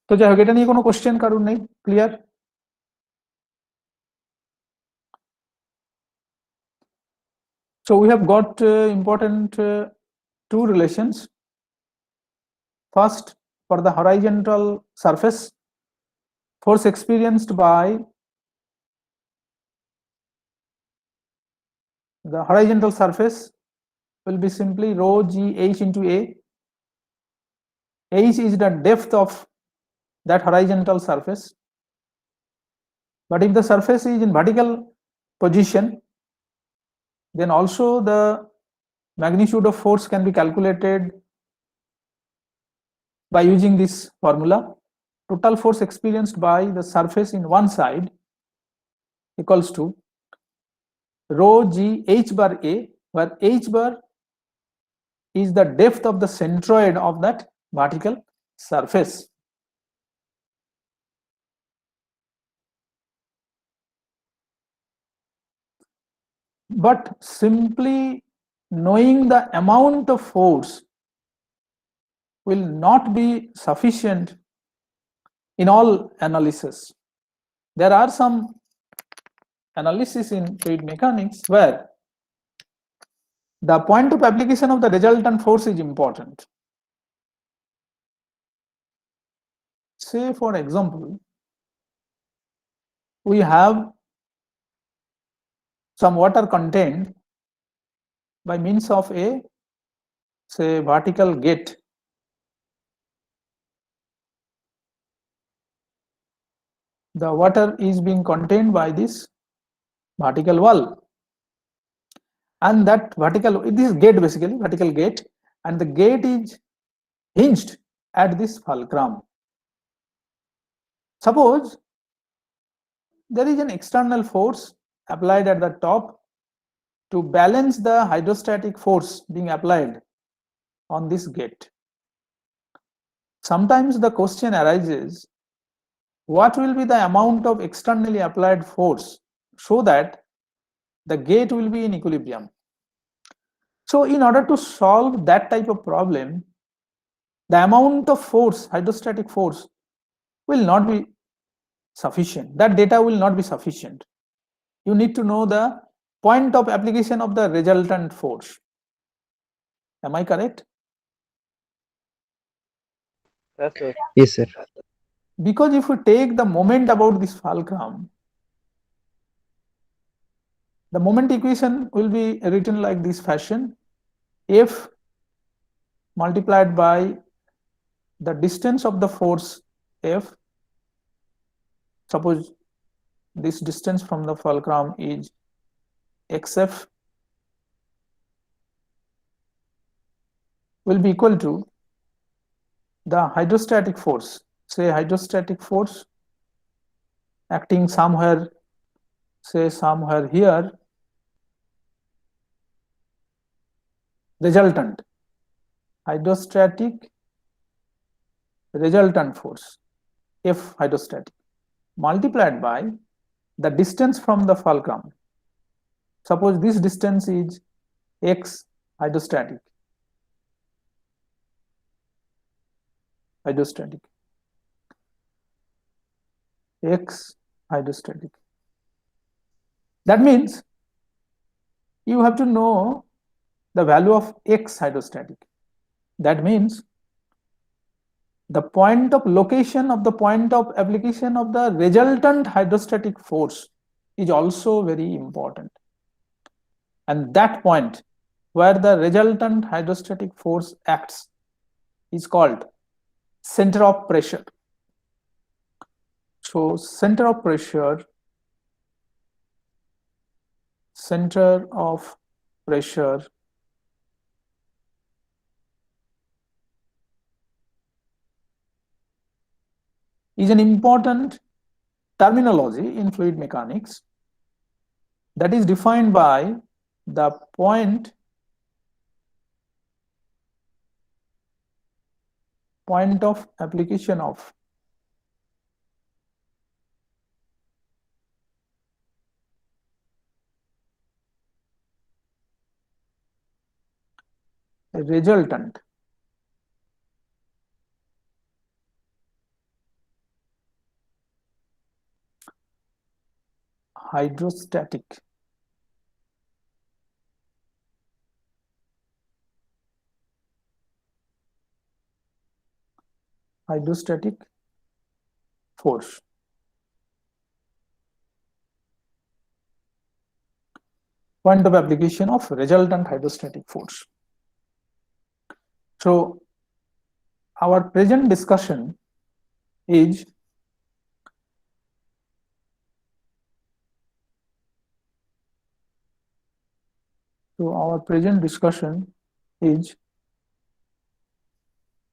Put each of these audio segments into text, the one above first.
তো যাই হোক, এটা নিয়ে কোনো কোশ্চেন কারণ নেই, clear? So we have got important two relations. First, for the horizontal surface, force experienced by the horizontal surface will be simply rho g h into a. H is the depth of that horizontal surface. But if the surface is in vertical position, then also the magnitude of force can be calculated by using this formula. Total force experienced by the surface in one side equals to rho g h bar a, where h bar is the depth of the centroid of that vertical surface. But simply knowing the amount of force will not be sufficient in all analysis. There are some analysis in fluid mechanics where the point of application of the resultant force is important. Say, for example, we have some water contained by means of a, say, vertical gate. The water is being contained by this vertical wall, and that vertical, this gate, basically vertical gate, and the gate is hinged at this fulcrum. Suppose there is an external force applied at the top to balance the hydrostatic force being applied on this gate. Sometimes the question arises, what will be the amount of externally applied force so that the gate will be in equilibrium? So in order to solve that type of problem, the amount of force, hydrostatic force, will not be sufficient. That data will not be sufficient. You need to know the point of application of the resultant force. Am I correct? Yes, sir. Because if we take the moment about this fulcrum, the moment equation will be written like this fashion: F multiplied by the distance of the force F. Suppose this distance from the fulcrum is xf, will be equal to the hydrostatic force, say hydrostatic force acting somewhere, say somewhere here, resultant, hydrostatic resultant force F hydrostatic, multiplied by the distance from the fulcrum. Suppose this distance is x hydrostatic, x hydrostatic. That means you have to know the value of x hydrostatic. That means the point of location of the point of application of the resultant hydrostatic force is also very important. And that point where the resultant hydrostatic force acts is called center of pressure. So center of pressure is an important terminology in fluid mechanics that is defined by the point of application of resultant hydrostatic. Hydrostatic force. Point of application of resultant hydrostatic force. So our present discussion is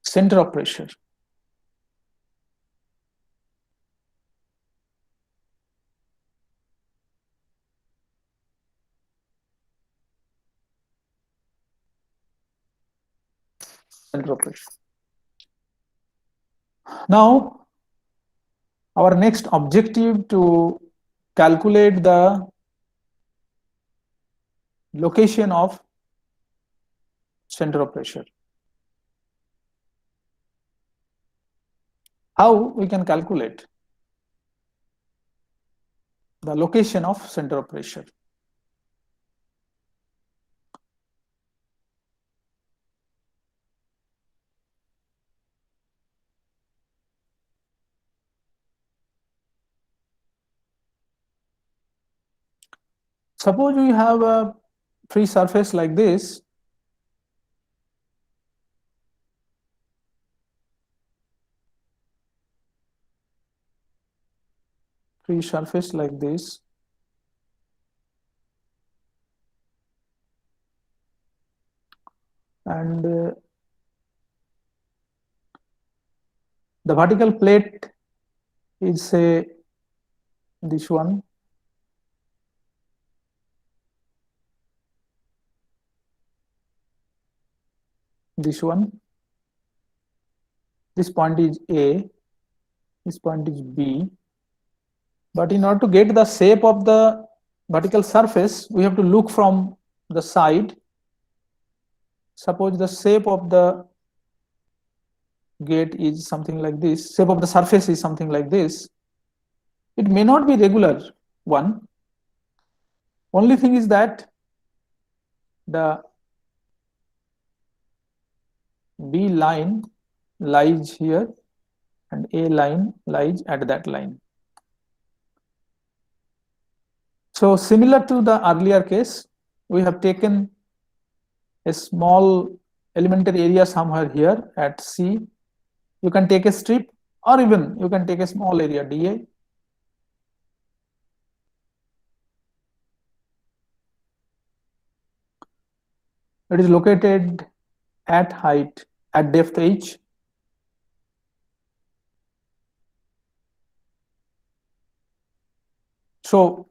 center of pressure. Center of pressure. Now, our next objective to calculate the location of center of pressure. How we can calculate the location of center of pressure? Suppose we have a free surface like this. Free surface like this. And the vertical plate is, say, this one. This one. This point is A. This point is B. But in order to get the shape of the vertical surface, we have to look from the side. Suppose the shape of the gate is something like this, shape of the surface is something like this. It may not be regular one. Only thing is that the B line lies here and A line lies at that line. So similar to the earlier case, we have taken a small elementary area somewhere here at C. You can take a strip, or even you can take a small area dA. It is located at height, at depth h. So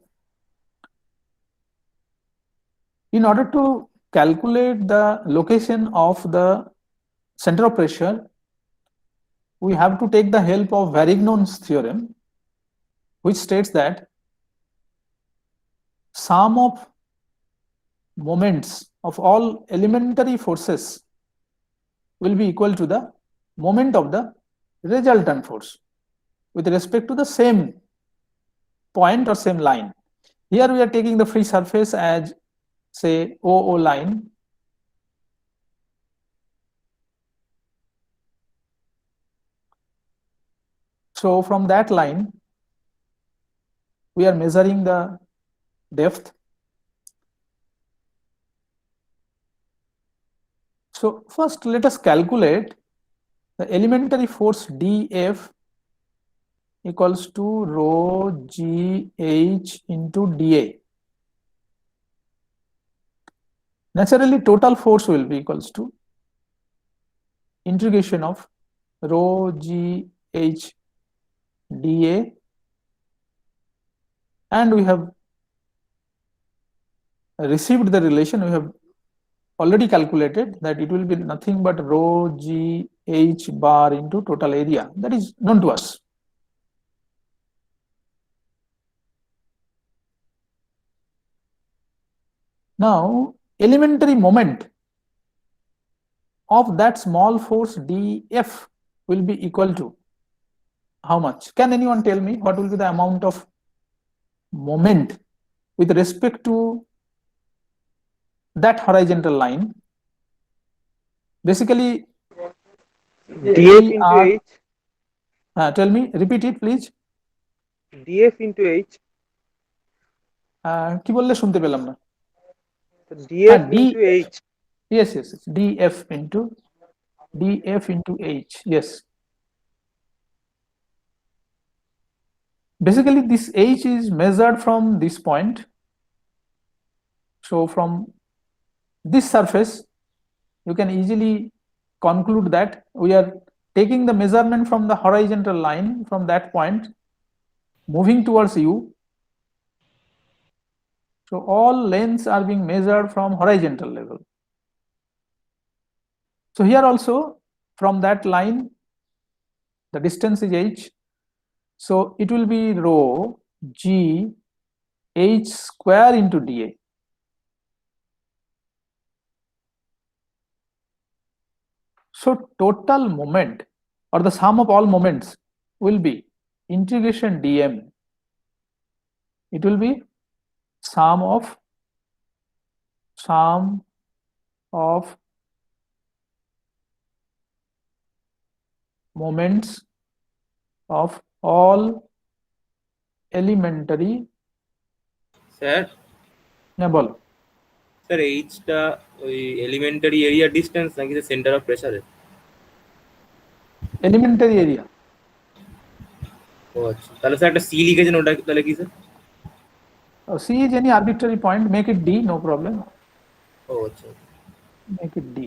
in order to calculate the location of the center of pressure, we have to take the help of Varignon's theorem, which states that sum of moments of all elementary forces will be equal to the moment of the resultant force with respect to the same point or same line. Here we are taking the free surface as, say, OO line. So from that line, we are measuring the depth. So first let us calculate the elementary force dF equals to rho GH into dA. Naturally, total force will be equals to integration of rho GH dA, and we have received the relation. We have already calculated that it will be nothing but rho GH bar into total area, that is known to us. Now, elementary moment of that small force dF will be equal to how much? Can anyone tell me what will be the amount of moment with respect to that horizontal line. Basically, df we into are, h. tell me, repeat it please. df into h. কি বললে শুনতে পেলাম না? df D, into h. yes, df into h, yes. Basically this h is measured from this point. So from this surface you can easily conclude that we are taking the measurement from the horizontal line from that point moving towards u. So all lengths are being measured from horizontal level. So here also from that line the distance is h, so it will be rho g h square into dA. So total moment or the sum of all moments will be integration dm. It will be sum of moments of all elementary. Sir হ্যাঁ বলো। Sir এইচটা ওই elementary area distance নাকি centre of প্রেসারে? Elementary area. ও আচ্ছা, তাহলে sir একটা সি লিখেছেন, ওটা তাহলে কি sir? C is any arbitrary point, make it D, no problem. ও আচ্ছা, Make it D.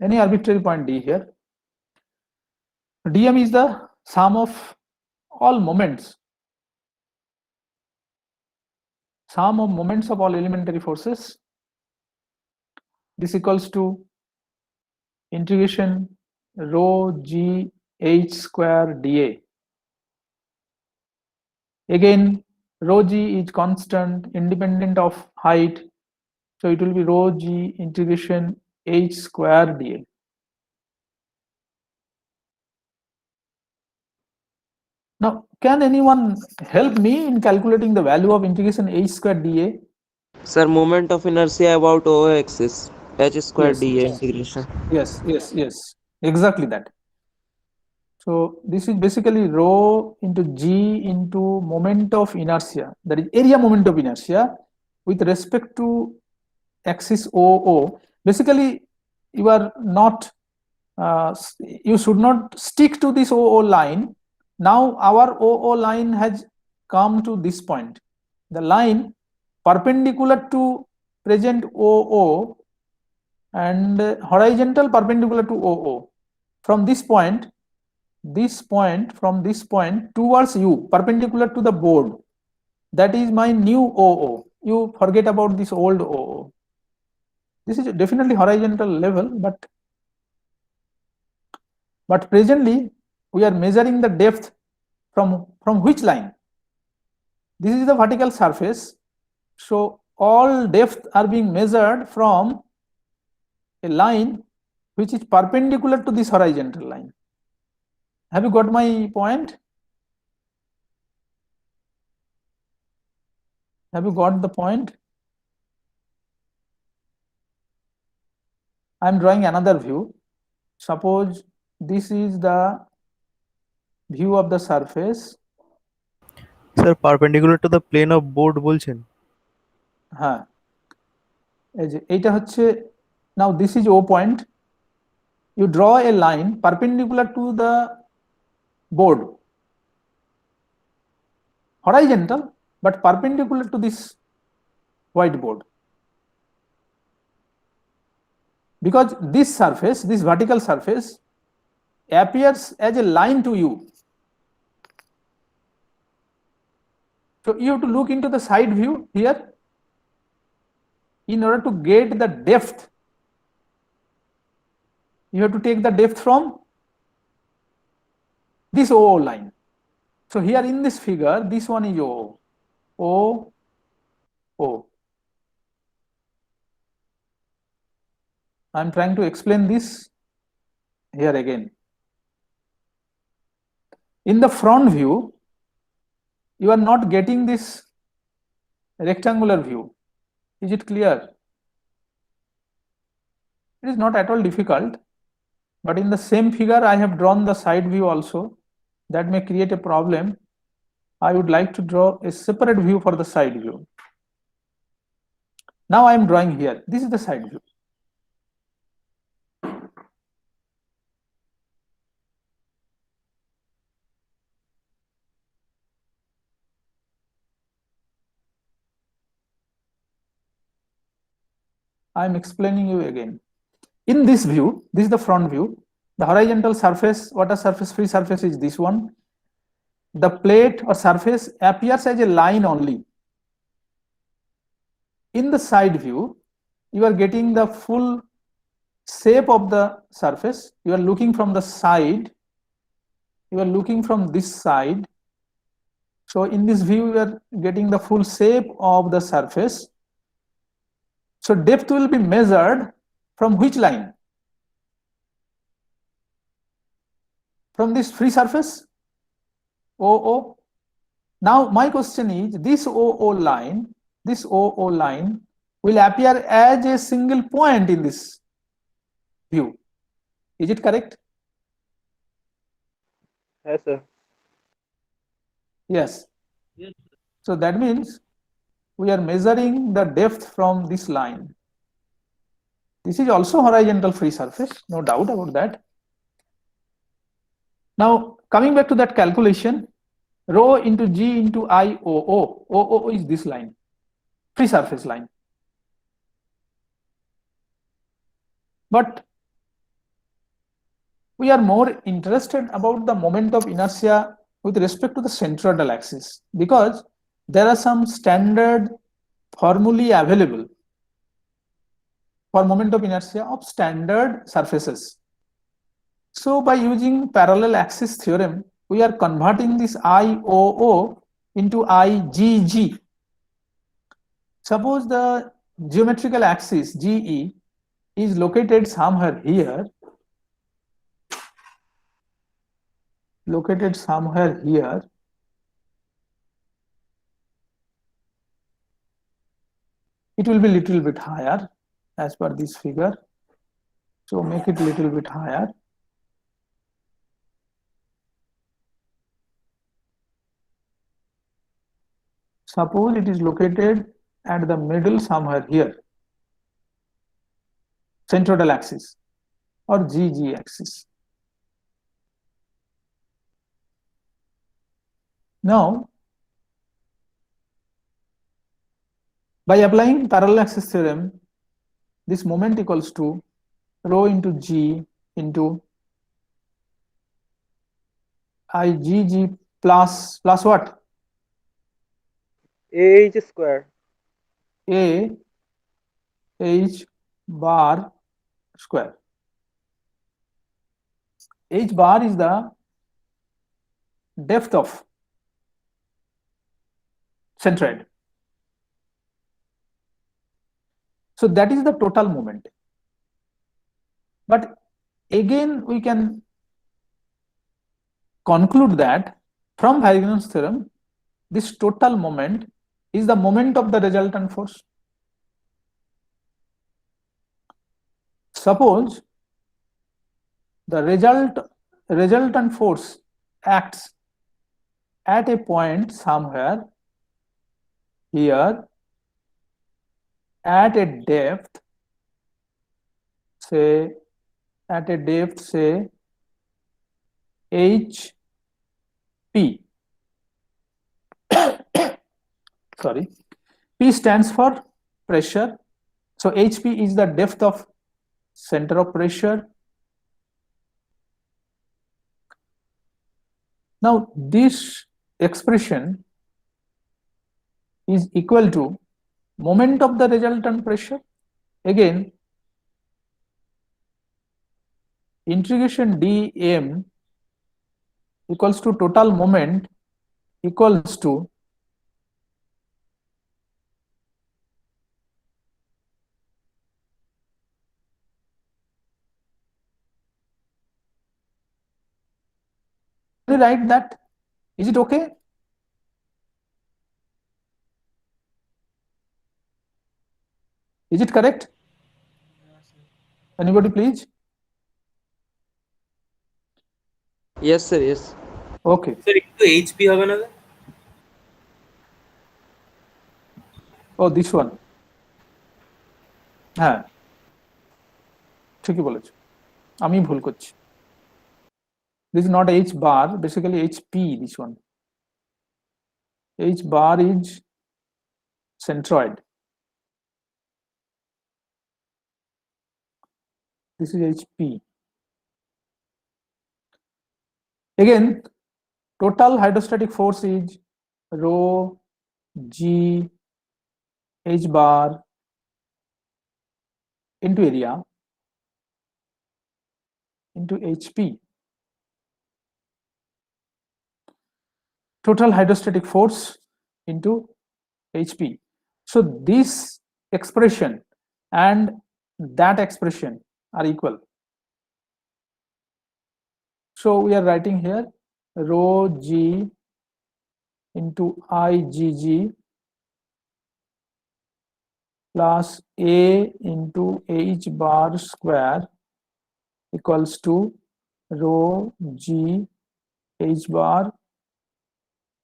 Any arbitrary point D here. dm is the sum of all moments, sum of moments of all elementary forces. This equals to integration rho g h square dA. Again rho g is constant independent of height, so it will be rho g integration h square dA. Now can anyone help me in calculating the value of integration h square dA? Sir, moment of inertia about O axis, h square Yes, dA integration. yes, exactly that. So this is basically rho into g into moment of inertia, that is area moment of inertia with respect to axis OO. Basically you are not you should not stick to this OO line. Now our OO line has come to this point, the line perpendicular to present OO and horizontal perpendicular to OO. From this point from this point towards u, perpendicular to the board, that is my new OO. You forget about this old OO. This is definitely horizontal level, but presently we are measuring the depth from which line? This is the vertical surface, so all depth are being measured from a line which is perpendicular to this horizontal line. Have you got my point? Have you got the point? I am drawing another view. Suppose this is the view of the surface. Sir perpendicular to the plane of board বলছেন? হ্যাঁ, এই যে এইটা হচ্ছে, now this is O point. You draw a line perpendicular to the board, horizontal but perpendicular to this whiteboard, because this surface, this vertical surface appears as a line to you. So you have to look into the side view here in order to get the depth. You have to take the depth from this OO line. So here in this figure, this one is O. I'm trying to explain this here again. In the front view, you are not getting this rectangular view. Is it clear? It is not at all difficult, but in the same figure I have drawn the side view also. That may create a problem. I would like to draw a separate view for the side view. Now I am drawing here. This is the side view. I am explaining you again. In this view, this is the front view. The horizontal surface, water surface, free surface is this one. The plate or surface appears as a line only. In the side view, you are getting the full shape of the surface. You are looking from the side. You are looking from this side. So in this view, you are getting the full shape of the surface. So depth will be measured from which line? From this free surface, OO. Now my question is, this OO line will appear as a single point in this view. Is it correct? Yes, sir. Yes. So that means we are measuring the depth from this line. This is also horizontal free surface, no doubt about that. Now coming back to that calculation, rho into G into IOO. OO is this line, free surface line. But we are more interested about the moment of inertia with respect to the centroidal axis, because there are some standard formulae available for moment of inertia of standard surfaces. So by using parallel axis theorem, we are converting this IOO into IGG. Suppose the geometrical axis GE is located somewhere here, it will be little bit higher as per this figure. So make it little bit higher. Suppose it is located at the middle somewhere here, centroidal axis or GG axis. Now, by applying parallel axis theorem, this moment equals to rho into G into IGG plus what? AH square. A H bar square. H bar is the depth of centroid. So that is the total moment. But again, we can conclude that from Huygens theorem, this total moment is the moment of the resultant force. Suppose the resultant force acts at a point somewhere here at a depth, say HP. Sorry, P stands for pressure. So HP is the depth of center of pressure. Now this expression is equal to moment of the resultant pressure. Again, integration dm equals to total moment equals to we write that? Is it okay? Is it correct? Anybody please? Yes, sir. Yes. Okay. Sir একটু HP হবে না sir? Oh, this one. হ্যাঁ, ঠিকই বলেছো, আমি ভুল করছি। This is not H bar, basically HP, this one. H bar is centroid. This is HP. Again, total hydrostatic force is rho G H bar into area into HP. Total hydrostatic force into HP. So this expression and that expression are equal. So we are writing here rho G into IgG plus A into H bar square equals to rho G H bar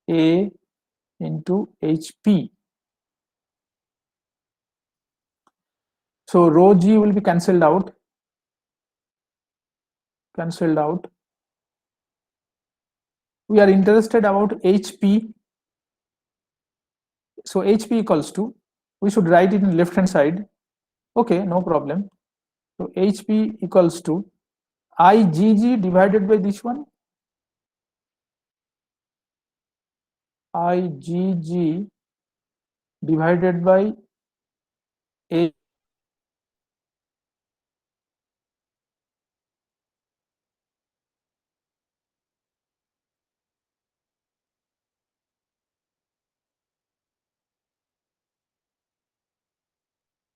A into HP. So rho G will be cancelled out. We are interested about HP. So HP equals to, we should write it in left hand side. Okay, no problem. So HP equals to IgG divided by this one, IgG divided by A.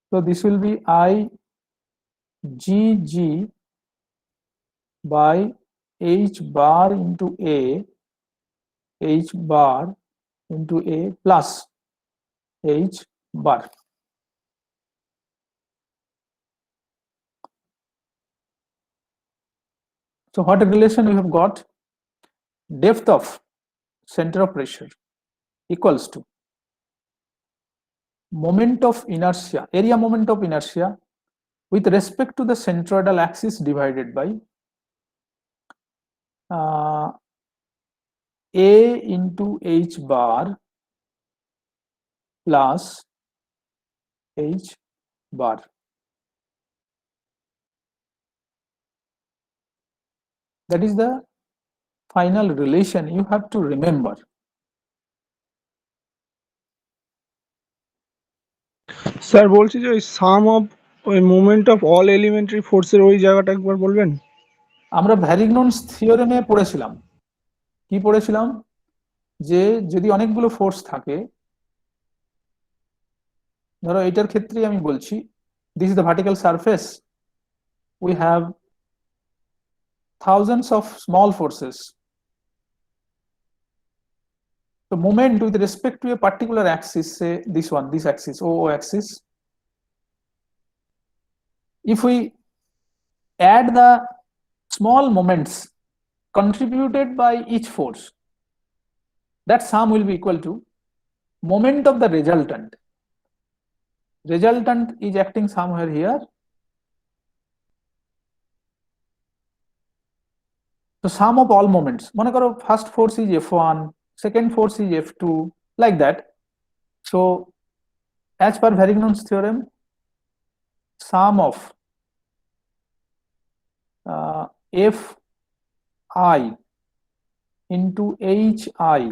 So this will be IgG by H bar into A, H bar into A plus H bar. So what relation we have got? Depth of center of pressure equals to moment of inertia, area moment of inertia with respect to the centroidal axis divided by A into H bar plus H bar. That is the final relation you have to remember. Sir বলছি যে ওই সাম of ওই moment of all elementary ফোর্সের ওই জায়গাটা একবার বলবেন। আমরা ভ্যারিগনস থিওরেমে পড়েছিলাম, কি পড়েছিলাম, যে যদি অনেকগুলো ফোর্স থাকে, ধরো এটার ক্ষেত্রে আমি বলছি this is the vertical surface, we have thousands of small forces. So moment with respect to a particular axis, say this one, this axis, OO axis, if we add the small moments contributed by each force, that sum will be equal to moment of the resultant. Resultant is acting somewhere here. So sum of all moments, মনে করো first force is F1, second force is F2, like that. So as per Varignon's theorem, sum of Fi into Hi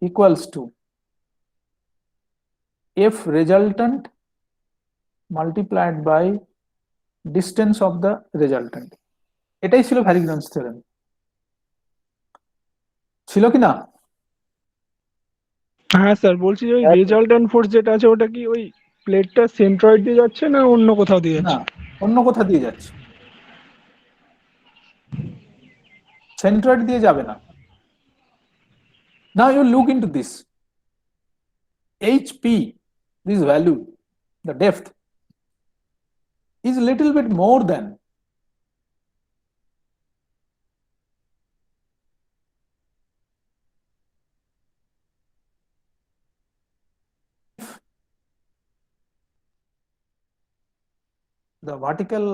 equals to F resultant multiplied by distance of the resultant. এটাই ছিল ভ্যারিগনস theorem, ছিল কি না? হ্যাঁ sir, বলছি যে ওই resultant force যেটা আছে ওটা কি ওই প্লেটটা সেন্ট্রয়েড দিয়ে যাচ্ছে না অন্য কোথাও দিয়ে না, যাচ্ছে? অন্য কোথা দিয়ে যাচ্ছে। সেন্ট্রয়েড দিয়ে যাবে না। Now you look into this. HP, this value, the depth, is a little bit more than the vertical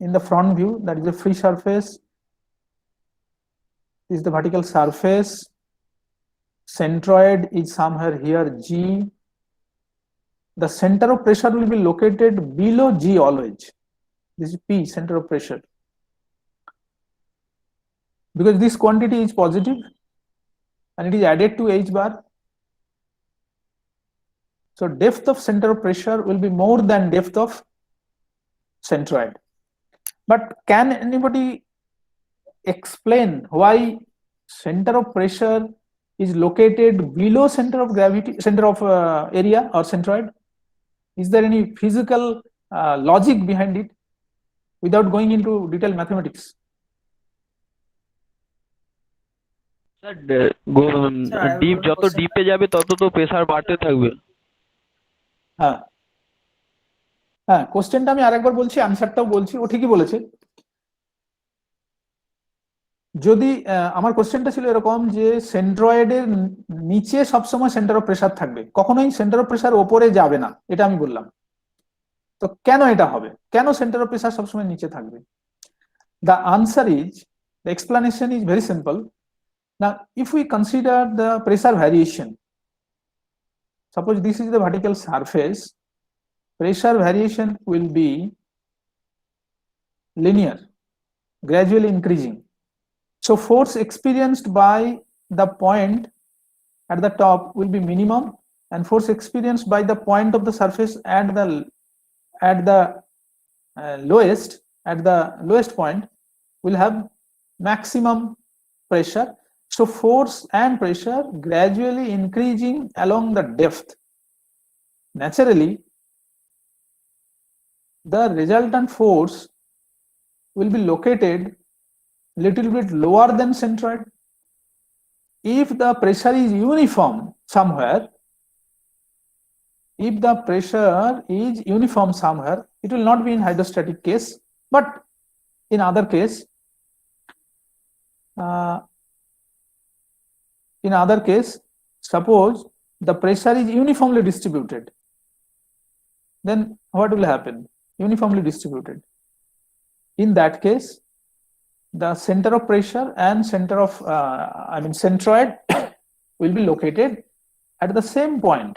in the front view, that is a free surface, is the vertical surface, centroid is somewhere here G, the center of pressure will be located below G always. This is P, center of pressure, because this quantity is positive and it is added to H bar. So depth of center of pressure will be more than depth of centroid. But can anybody explain why center of pressure is located below center of gravity, center of area or centroid? Is there any physical logic behind it without going into detailed mathematics? Sir Sir, I have deep one যত question. ডিপে যাবে তত তো pressure বাড়তে থাকবে। হ্যাঁ হ্যাঁ, কোশ্চেনটা আমি আরেকবার বলছি, আনসারটাও বলছি, ও ঠিকই বলেছে। যদি আমার কোশ্চেনটা ছিল এরকম যে সেন্ট্রয়েডের নিচে সবসময় সেন্টার অফ প্রেসার থাকবে, কখনোই সেন্টার অফ প্রেসার ওপরে যাবে না, এটা আমি বললাম। তো কেন এটা হবে, কেন সেন্টার অফ প্রেসার সবসময় নিচে থাকবে? The answer is, the explanation is very simple. Now, if we consider the pressure variation, suppose this is the vertical surface, pressure variation will be linear, gradually increasing. So force experienced by the point at the top will be minimum, and force experienced by the point of the surface at the lowest point will have maximum pressure. So force and pressure gradually increasing along the depth. Naturally, the resultant force will be located little bit lower than centroid. If the pressure is uniform somewhere, it will not be in hydrostatic case, but in other case, suppose the pressure is uniformly distributed, then what will happen? Uniformly distributed. In that case, the center of pressure and centroid will be located at the same point.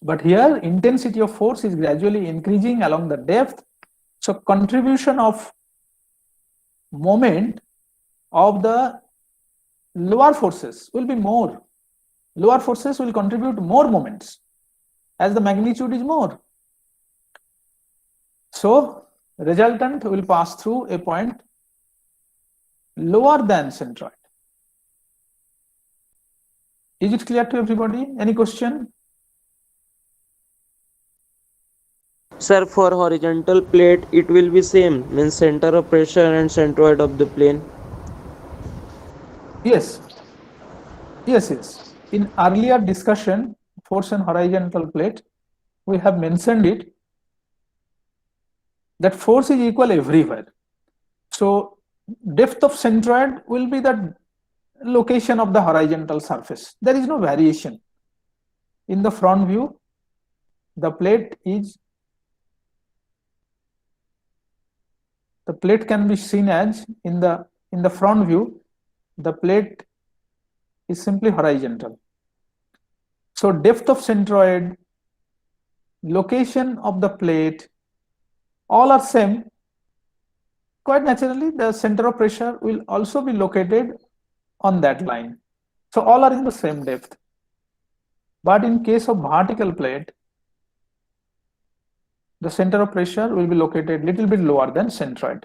But here intensity of force is gradually increasing along the depth. So contribution of moment of the lower forces will be more. Lower forces will contribute more moments as the magnitude is more. So resultant will pass through a point lower than centroid. Is it clear to everybody? Any question? Sir, for horizontal plate, it will be same, means center of pressure and centroid of the plane. Yes. In earlier discussion, force on horizontal plate, we have mentioned it, that force is equal everywhere. So depth of centroid will be the location of the horizontal surface. There is no variation. In the front view, the plate can be seen as, in the front view, the plate is simply horizontal. So depth of centroid, location of the plate, all are same. Quite naturally, the center of pressure will also be located on that line. So all are in the same depth. But in case of vertical plate, the center of pressure will be located little bit lower than centroid.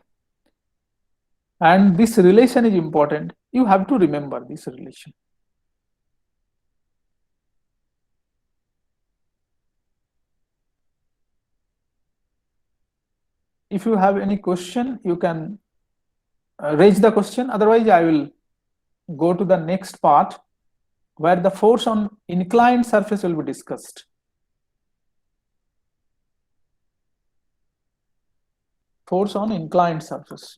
And this relation is important. You have to remember this relation. If you have any question, you can raise the question. Otherwise, I will go to the next part where the force on inclined surface will be discussed. Force on inclined surface.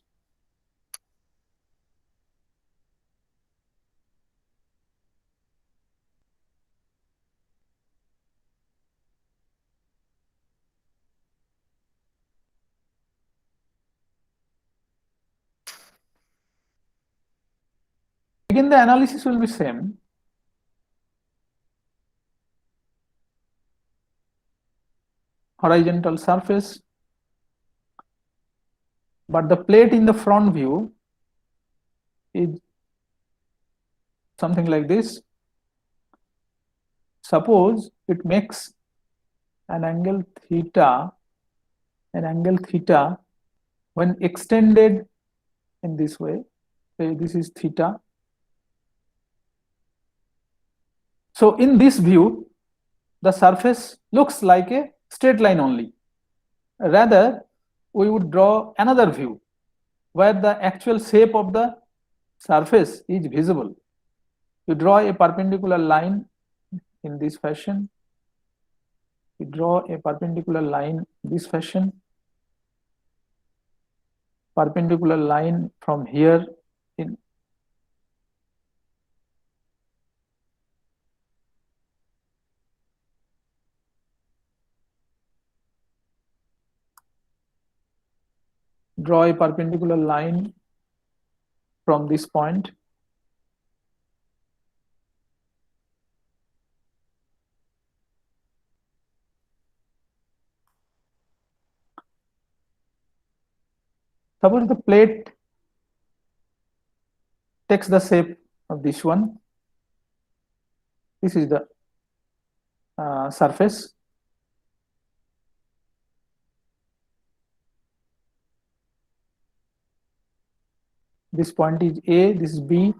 Again, the analysis will be same. Horizontal surface, but the plate in the front view is something like this. Suppose it makes an angle theta when extended in this way. Say this is theta. So in this view, the surface looks like a straight line only. Rather, we would draw another view where the actual shape of the surface is visible. You draw a perpendicular line in this fashion. You draw a perpendicular line in this fashion. Perpendicular line from here in. Draw a perpendicular line from this point. Suppose the plate takes the shape of this one. This is the surface. This point is A, this is B.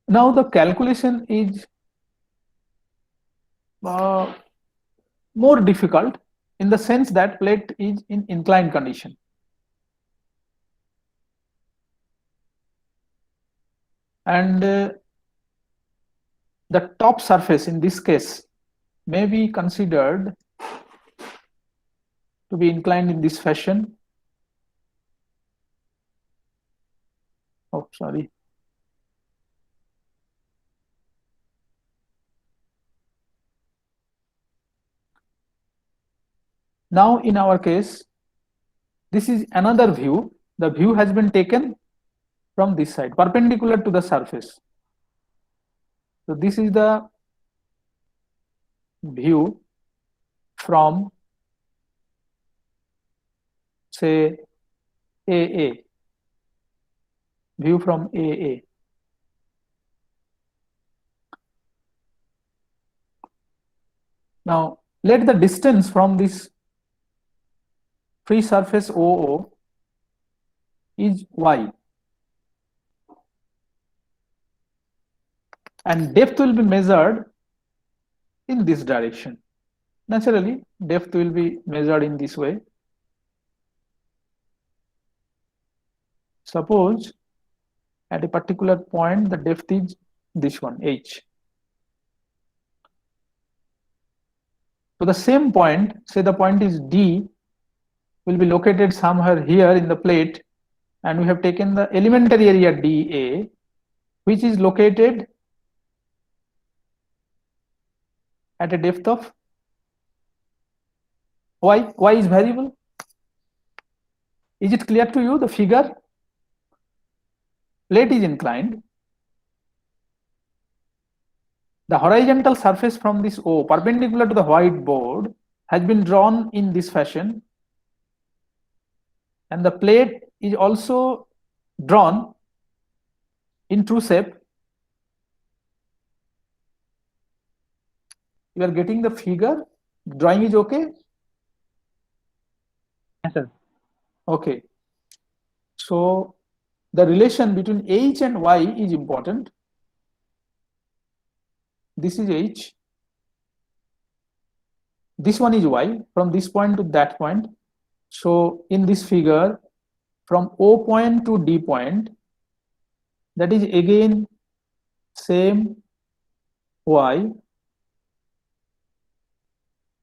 Now the calculation is more difficult in the sense that plate is in inclined condition. And the top surface in this case may be considered to be inclined in this fashion. Oh, sorry. Now in our case, this is another view. The view has been taken from this side, perpendicular to the surface. So this is the view from, say, AA. View from AA. Now let the distance from this free surface OO is y, and depth will be measured in this direction. Naturally, depth will be measured in this way. Suppose at a particular point the depth is this one, h. So the same point, say the point is D, will be located somewhere here in the plate, and we have taken the elementary area dA, which is located at a depth of y. Y is variable. Is it clear to you, the figure? Plate is inclined. The horizontal surface from this O, perpendicular to the whiteboard, has been drawn in this fashion, and the plate is also drawn in true shape. You are getting the figure? Drawing is okay? Yes, sir. Okay. So the relation between h and y is important. this is h, this one is y, from this point to that point. So in this figure, from O point to D point, that is again same y.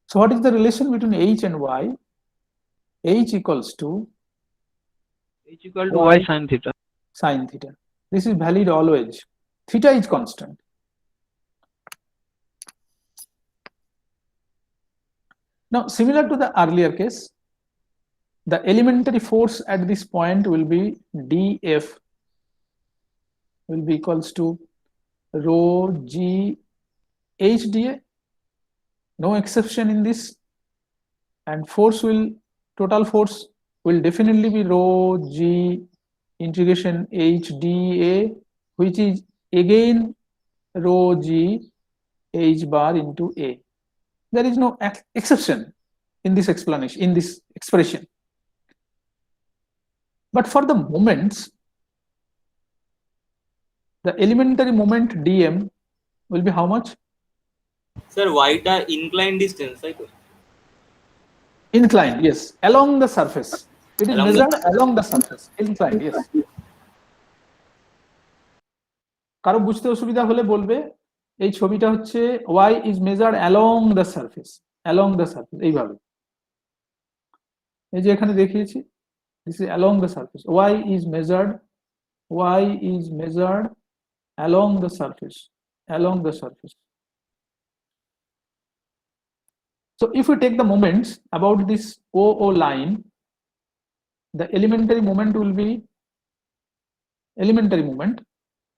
So what is the relation between h and y? H equals to H equal to Y. y sin theta. sin theta. This is valid always. Theta is constant. Now, similar to the earlier case, the elementary force at this point will be dF will be equals to rho g h dA. No exception in this. And total force will definitely be rho g integration h dA, which is again rho g h bar into A. There is no exception in this explanation, in this expression. But for the moments, the elementary moment dm will be how much? Sir, y-টা inclined distance, right? Inclined, yes, along the surface. It is Along the measured along the surface. Inclined, yes. কারো বুঝতে অসুবিধা হলে বলবে, এই ছবিটা হচ্ছে y is measured along the surface, এইভাবে। এই যে এখানে দেখিয়েছি, this is along the surface. y is measured along the surface. So if we take the moments about this OO line, the elementary moment will be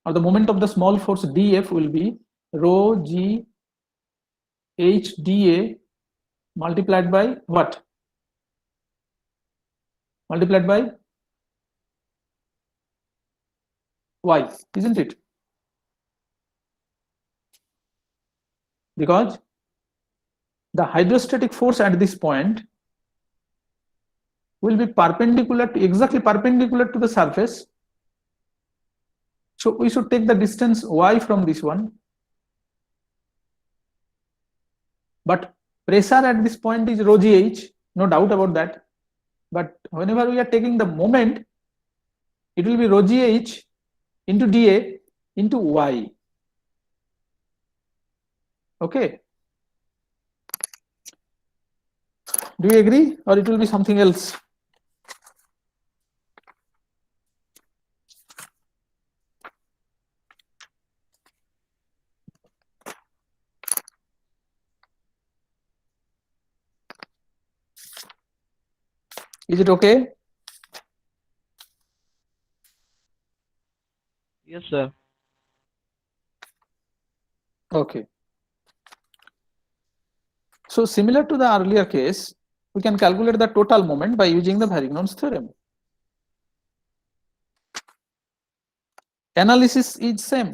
or the moment of the small force dF will be rho g h dA multiplied by what? Multiplied by y, isn't it? Because the hydrostatic force at this point will be exactly perpendicular to the surface. So we should take the distance y from this one. But pressure at this point is rho gh, no doubt about that. But whenever we are taking the moment, it will be rho gh into dA into y. Okay. Do you agree, or it will be something else? Is it okay? Yes, sir. Okay. So similar to the earlier case, we can calculate the total moment by using the Varignon's theorem. Analysis is same.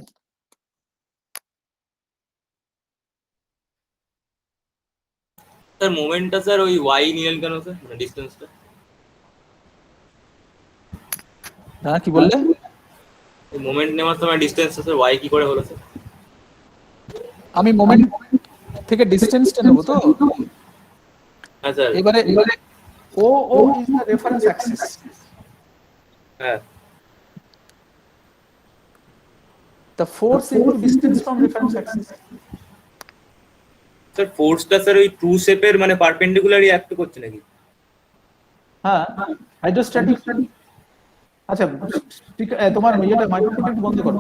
Sir মোমেন্টটা sir ওই y নিলেন কেন sir, মানে ডিসটেন্সটা? হ্যাঁ, কি বললে? এই moment নেওয়ার সময় ডিসটেন্সটা স্যার y কি করে হলো স্যার? আমি মোমেন্ট থেকে ডিসটেন্সটা নেব তো। হ্যাঁ স্যার। এবারে O is the reference axis. হ্যাঁ। The force into distance from reference axis. Sir ফোর্সটা স্যার ওই ট্রু শেপের মানে পারপেন্ডিকুলারই অ্যাক্ট করছে নাকি? হ্যাঁ, হাইড্রোস্ট্যাটিক। আচ্ছা, ঠিক, তোমার ইয়েটা মাইক্রোফোনটা একটু বন্ধ করো।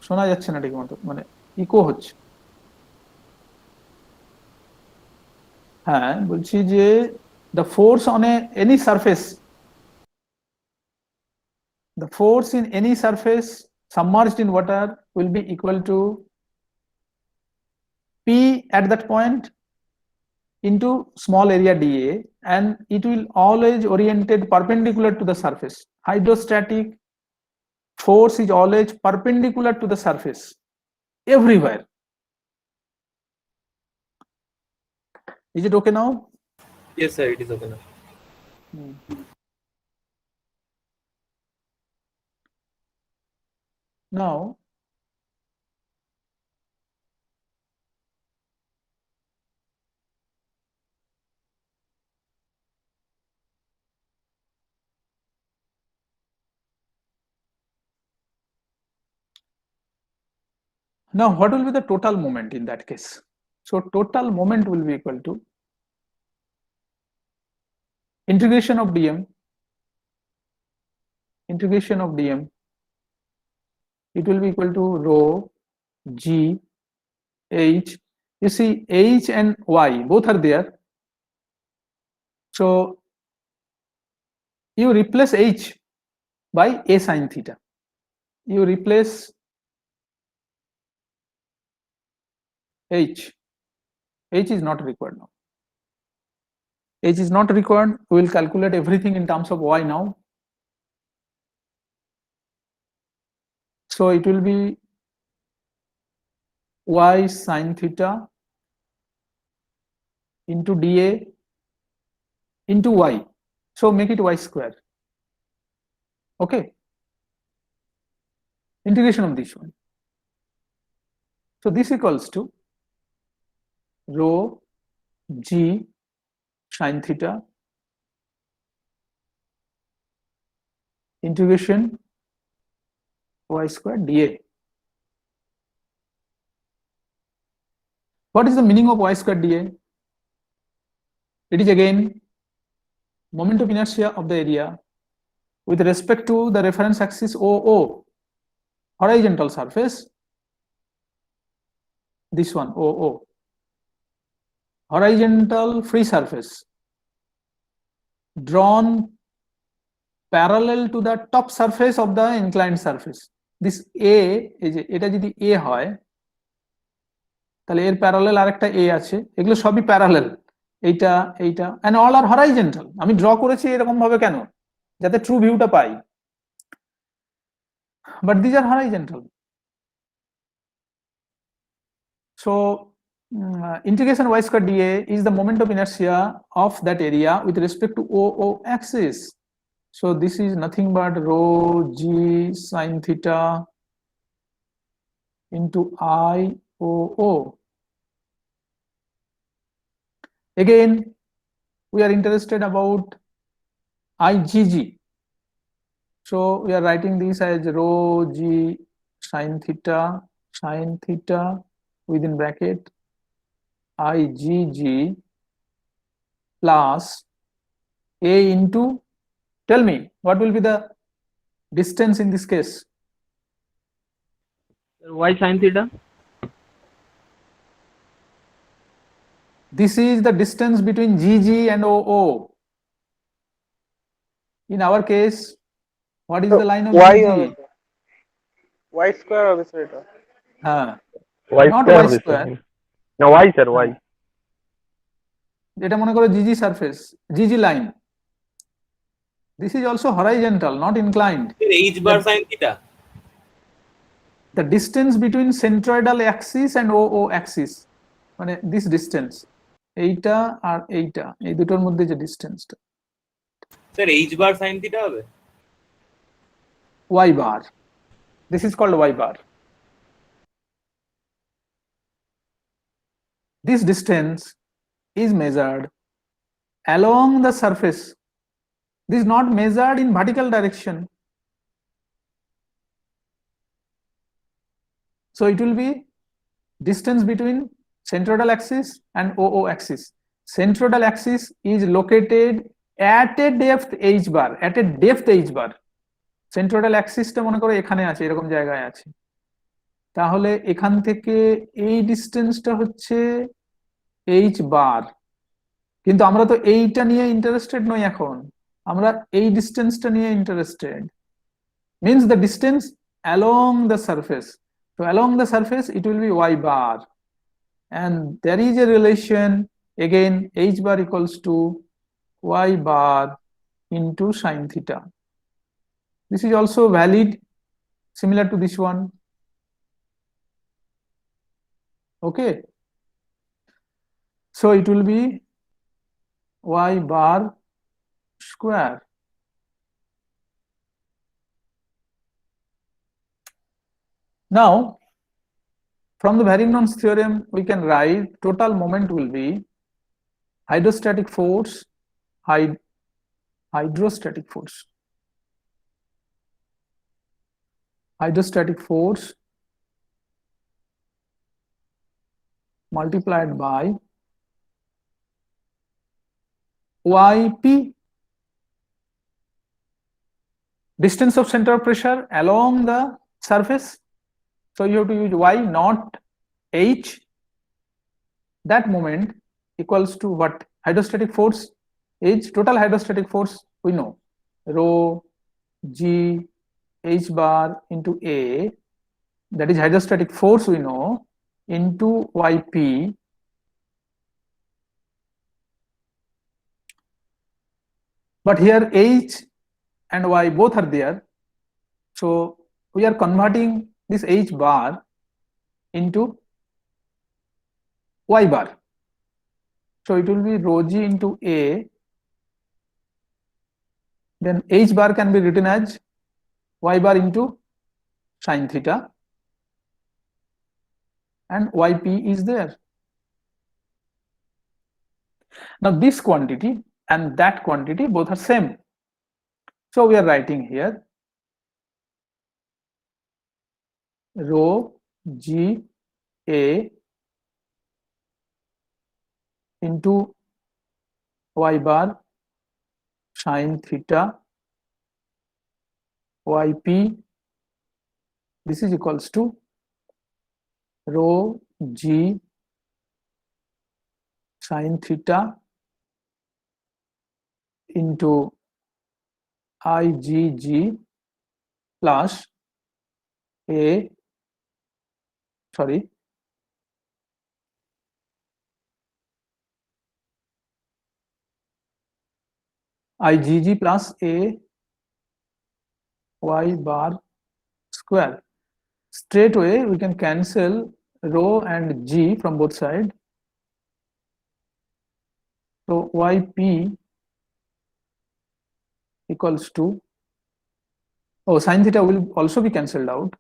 শোনা যাচ্ছে না ঠিক মতো, মানে ইকো হচ্ছে। হ্যাঁ, বলছি যে the force on any surface, the force in any surface submerged in water will be equal to P at that point into small area dA, and it will always oriented perpendicular to the surface. Hydrostatic force is always perpendicular to the surface everywhere. Is it okay now? Yes sir, it is okay now. Now Now, what will be the total moment in that case? So total moment will be equal to integration of dm, it will be equal to rho g h. You see h and y both are there, so you replace h by a sine theta. You replace h is not required now. H is not required. We will calculate everything in terms of y now. So it will be y sine theta into dA into y. So make it y square. Okay. Integration of this one. So this equals to rho g sine theta integration y square dA. What is the meaning of y square dA? It is again moment of inertia of the area with respect to the reference axis OO, horizontal surface, this one OO, horizontal free surface drawn parallel to the top surface of the inclined surface. This A is এটা যদি A হয় তাহলে এর parallel আরেকটা A আছে, এগুলো সবই parallel, এইটা এইটা, and all are horizontal. আমি ড্র করেছি এরকম ভাবে কেন, যাতে ট্রু ভিউটা পাই, but these are horizontal. So integration y square dA is the moment of inertia of that area with respect to OO axis. So this is nothing but rho g sine theta into IOO. Again, we are interested about IGG. So we are writing this as rho g sine theta within bracket IGG plus A into, tell me, what will be the distance in this case? Y sine theta. This is the distance between GG and OO. In our case, what is the line of y GG? হবে y square হবে sir এটা y not square y হবে square. না y sir y এটা মনে করো GG surface, GG line. This is also horizontal, not inclined. h bar sin theta. The distance between centroidal axis and OO axis, মানে this distance, এইটা আর এইটা, এই দুটোর মধ্যে যে ডিসটেন্সটা, sir h bar sin theta হবে y bar. This is called y bar. This distance is measured along the surface. This is not measured in vertical direction. So it will be distance between centroidal axis and OO axis. Centroidal axis is located at a depth h bar, at a depth h bar. Centroidal axis টা মনে করো এখানে আছে, এরকম জায়গায় আছে, তাহলে এখান থেকে এই ডিসটেন্সটা হচ্ছে h বার, কিন্তু আমরা তো এইটা নিয়ে ইন্টারেস্টেড নই এখন, আমরা এই ডিসটেন্সটা নিয়ে interested, means the distance along the surface. So along the surface it will be y bar, and there is a relation again, h bar equals to y bar into sine theta. This is also valid, similar to this one. Okay, so it will be y bar square. Now, from the Varignon's theorem, we can write total moment will be hydrostatic force, hydrostatic force multiplied by yp, distance of center of pressure along the surface. So you have to use y, not h. That moment equals to what? Hydrostatic force is total hydrostatic force, we know, rho g h bar into a, that is hydrostatic force we know, into yp but here h and y both are there, so we are converting this h bar into y bar, so it will be rho g into a, then h bar can be written as y bar into sine theta, and yp is there. Now this quantity and that quantity both are same, so we are writing here rho g a into y bar sine theta yp, this is equals to rho g sine theta into igg plus a, sorry, igg plus a y bar square. Straight away we can cancel rho and g from both sides, so yp equals to, oh, sine theta will also be cancelled out,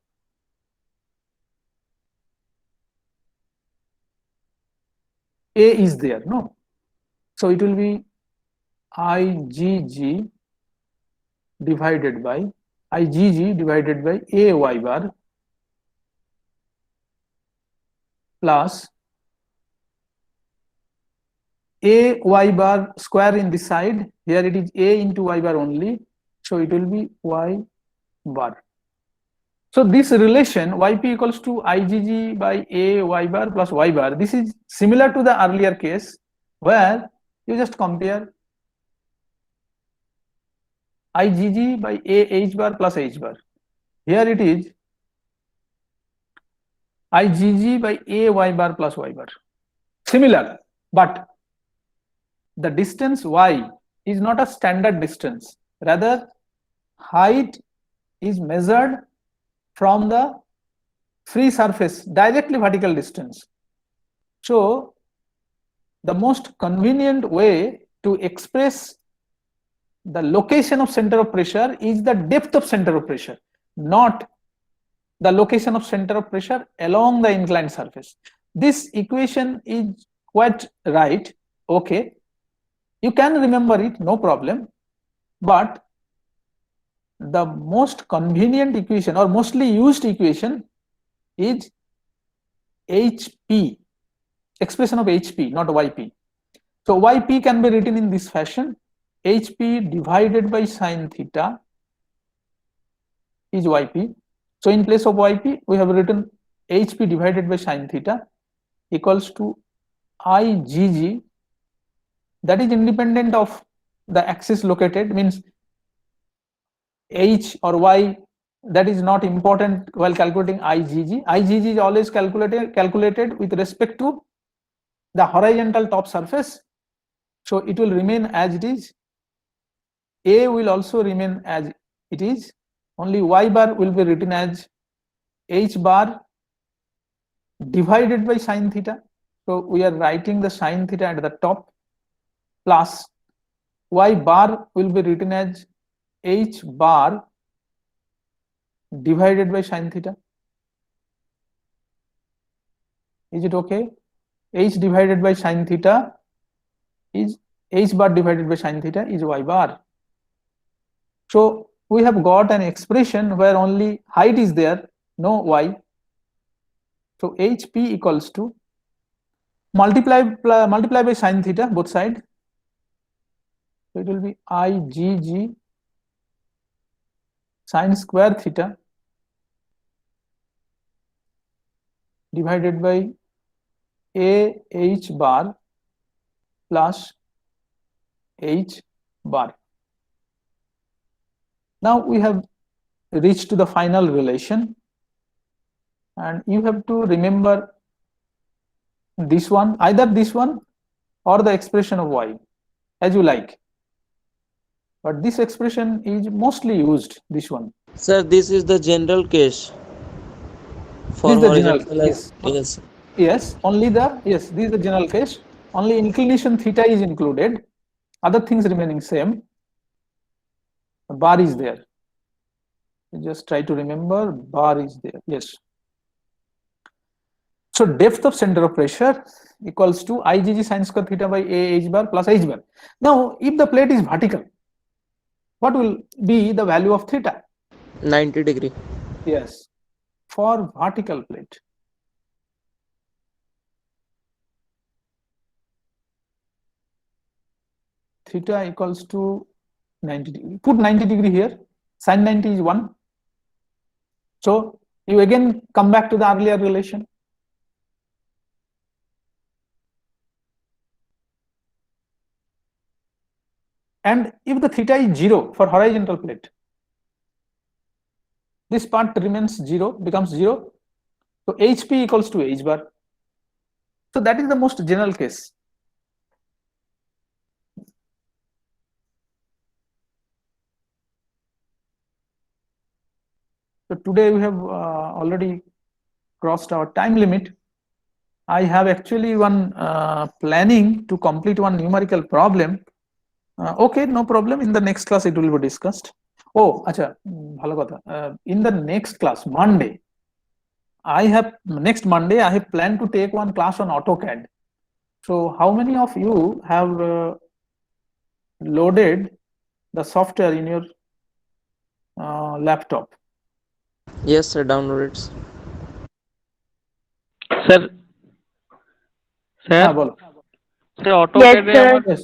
a is there, no, so it will be igg divided by a y bar plus a y bar square in this side, here it is a into y bar only, so it will be y bar. So this relation yp equals to igg by a y bar plus y bar, this is similar to the earlier case where you just compare igg by a h bar plus h bar. Here it is igg by a y bar plus y bar, similar, but the distance y is not a standard distance, rather height is measured from the free surface, directly vertical distance. So the most convenient way to express the location of center of pressure is the depth of center of pressure, not the location of center of pressure along the inclined surface. This equation is quite right, okay, you can remember it, no problem, but the most convenient equation or mostly used equation is HP, expression of HP, not YP. So YP can be written in this fashion, HP divided by sine theta is YP. So in place of YP, we have written HP divided by sine theta equals to IgG, that is independent of the axis located, means H or Y, that is not important while calculating IgG. IgG is always calculated with respect to the horizontal top surface, so it will remain as it is. A will also remain as it is, only y bar will be written as h bar divided by sine theta. So we are writing the sine theta at the top, plus y bar will be written as h bar divided by sine theta. Is it okay? H divided by sine theta is h bar divided by sine theta is y bar. So we have got an expression where only height is there, no y. So HP equals to multiply by sine theta both side. So it will be IgG sine square theta divided by AH bar plus H bar. Now we have reached to the final relation, and you have to remember this one, either this one or the expression of y, as you like. But this expression is mostly used, this one. Sir, this is the general case for This is the general, horizontal. yes. Yes. Yes, only this is the general case. Only inclination theta is included. Other things remaining same. The bar is there. You just try to remember, bar is there. Yes. So depth of center of pressure equals to IgG sine square theta by AH bar plus H bar. Now, if the plate is vertical, what will be the value of theta? 90 degree. Yes, for vertical plate. Theta equals to 90 degree. Put 90 degree here. Sin 90 is 1. So you again come back to the earlier relation. And if the theta is 0 for horizontal plate, this part remains 0, becomes 0. So HP equals to H bar. So that is the most general case. So today we have already crossed our time limit. I have actually one planning to complete one numerical problem. Okay, no problem. In the next class it will be discussed. Oh, acha, bhalo kotha. In the next class, Monday, next Monday I have planned to take one class on AutoCAD. So how many of you have loaded the software in your laptop? Yes, sir. Download it. Sir, হ্যাঁ বলো sir, AutoCAD Yes.